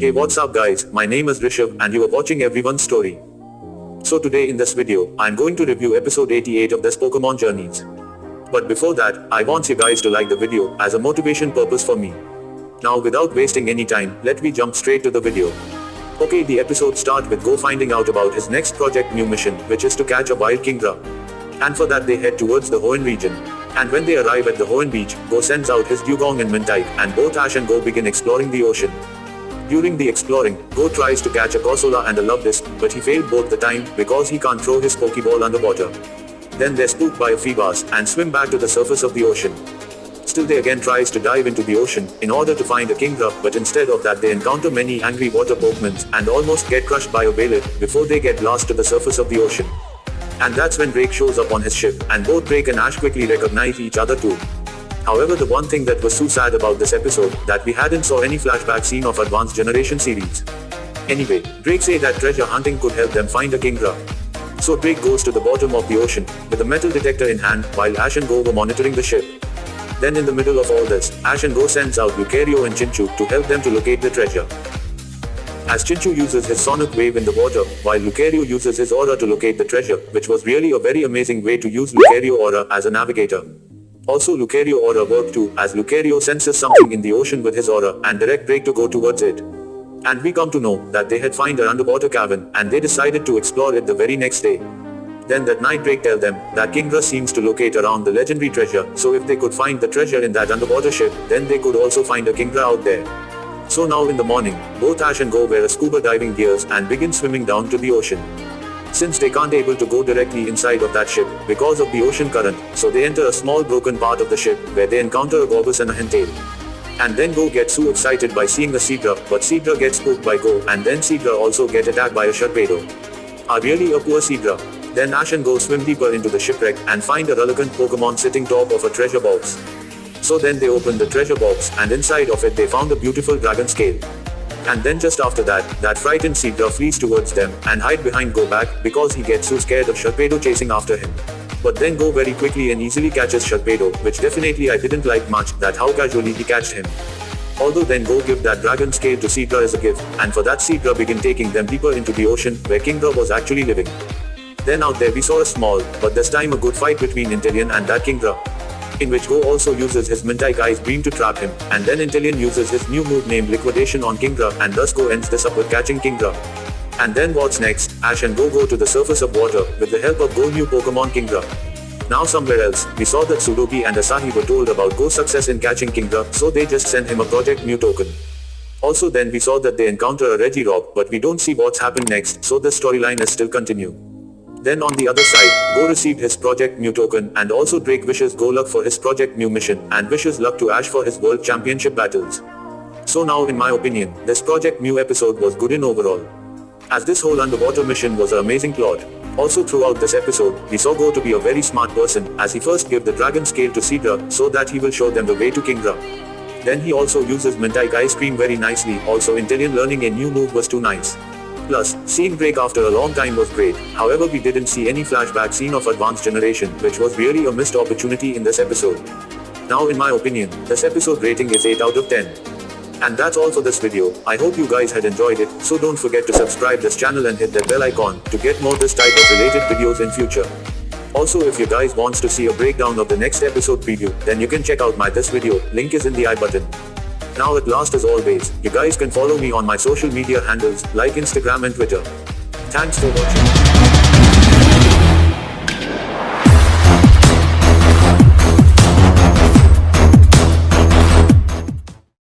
Hey, what's up guys, my name is Rishabh and you are watching Everyone's Story. So today in this video, I'm going to review episode 88 of this Pokemon Journeys. But before that, I want you guys to like the video as a motivation purpose for me. Now without wasting any time, let me jump straight to the video. Okay, the episode starts with Go finding out about his next Project Mew mission, which is to catch a wild Kingdra. And for that they head towards the Hoenn region. And when they arrive at the Hoenn beach, Go sends out his Dugong and Mintike, and both Ash and Go begin exploring the ocean. During the exploring, Go tries to catch a Corsola and a Luvdisc, but he failed both the time because he can't throw his Pokeball underwater. Then they're spooked by a Feebas and swim back to the surface of the ocean. Still they again tries to dive into the ocean in order to find a Kingdra, but instead of that they encounter many angry water Pokemons and almost get crushed by a Wailord before they get lost to the surface of the ocean. And that's when Drake shows up on his ship, and both Drake and Ash quickly recognize each other too. However, the one thing that was so sad about this episode, that we hadn't saw any flashback scene of Advanced Generation series. Anyway, Drake say that treasure hunting could help them find a Kingdra. So Drake goes to the bottom of the ocean, with a metal detector in hand, while Ash and Go were monitoring the ship. Then in the middle of all this, Ash and Go sends out Lucario and Chinchou to help them to locate the treasure. As Chinchou uses his sonic wave in the water, while Lucario uses his aura to locate the treasure, which was really a very amazing way to use Lucario aura as a navigator. Also Lucario aura worked too, as Lucario senses something in the ocean with his aura, and direct Drake to go towards it. And we come to know that they had found an underwater cavern, and they decided to explore it the very next day. Then that night Drake tells them that Kingdra seems to locate around the legendary treasure, so if they could find the treasure in that underwater ship, then they could also find a Kingdra out there. So now in the morning, both Ash and Go wear scuba diving gears and begin swimming down to the ocean. Since they can't able to go directly inside of that ship because of the ocean current, so they enter a small broken part of the ship where they encounter a Gorbis and a Hintail. And then Go gets so excited by seeing a Seadra, but Seadra gets spooked by Go, and then Seadra also get attacked by a Sharpedo. Really a poor Seadra. Then Ash and Go swim deeper into the shipwreck and find a Relicanth Pokemon sitting top of a treasure box. So then they open the treasure box, and inside of it they found a beautiful dragon scale. And then just after that, that frightened Seadra flees towards them and hide behind Go back because he gets so scared of Sharpedo chasing after him. But then Go very quickly and easily catches Sharpedo, which definitely I didn't like much, that how casually he catched him. Although then Go give that dragon scale to Seadra as a gift, and for that Seadra begin taking them deeper into the ocean where Kingdra was actually living. Then out there we saw a small, but this time a good fight between Inteleon and that Kingdra, in which Go also uses his Mintike Ice Beam to trap him, and then Inteleon uses his new move named Liquidation on Kingdra, and thus Go ends this up with catching Kingdra. And then what's next? Ash and Go to the surface of water with the help of Go new Pokemon Kingdra. Now somewhere else, we saw that Sudoku and Asahi were told about Go's success in catching Kingdra, so they just sent him a Project Mew token. Also then we saw that they encounter a Regirock, but we don't see what's happened next, so this storyline is still continue. Then on the other side, Go received his Project Mew token, and also Drake wishes Go luck for his Project Mew mission, and wishes luck to Ash for his World Championship battles. So now in my opinion, this Project Mew episode was good in overall, as this whole underwater mission was an amazing plot. Also throughout this episode, we saw Go to be a very smart person, as he first gave the dragon scale to Seadra, so that he will show them the way to Kingdra. Then he also uses Mintike Ice Cream very nicely, also Inteleon learning a new move was too nice. Plus, seeing Drake after a long time was great. However, we didn't see any flashback scene of Advanced Generation, which was really a missed opportunity in this episode. Now in my opinion, this episode rating is 8 out of 10. And that's all for this video. I hope you guys had enjoyed it, so don't forget to subscribe this channel and hit that bell icon to get more this type of related videos in future. Also if you guys wants to see a breakdown of the next episode preview, then you can check out my this video, link is in the I button. Now at last as always, you guys can follow me on my social media handles, like Instagram and Twitter. Thanks for watching.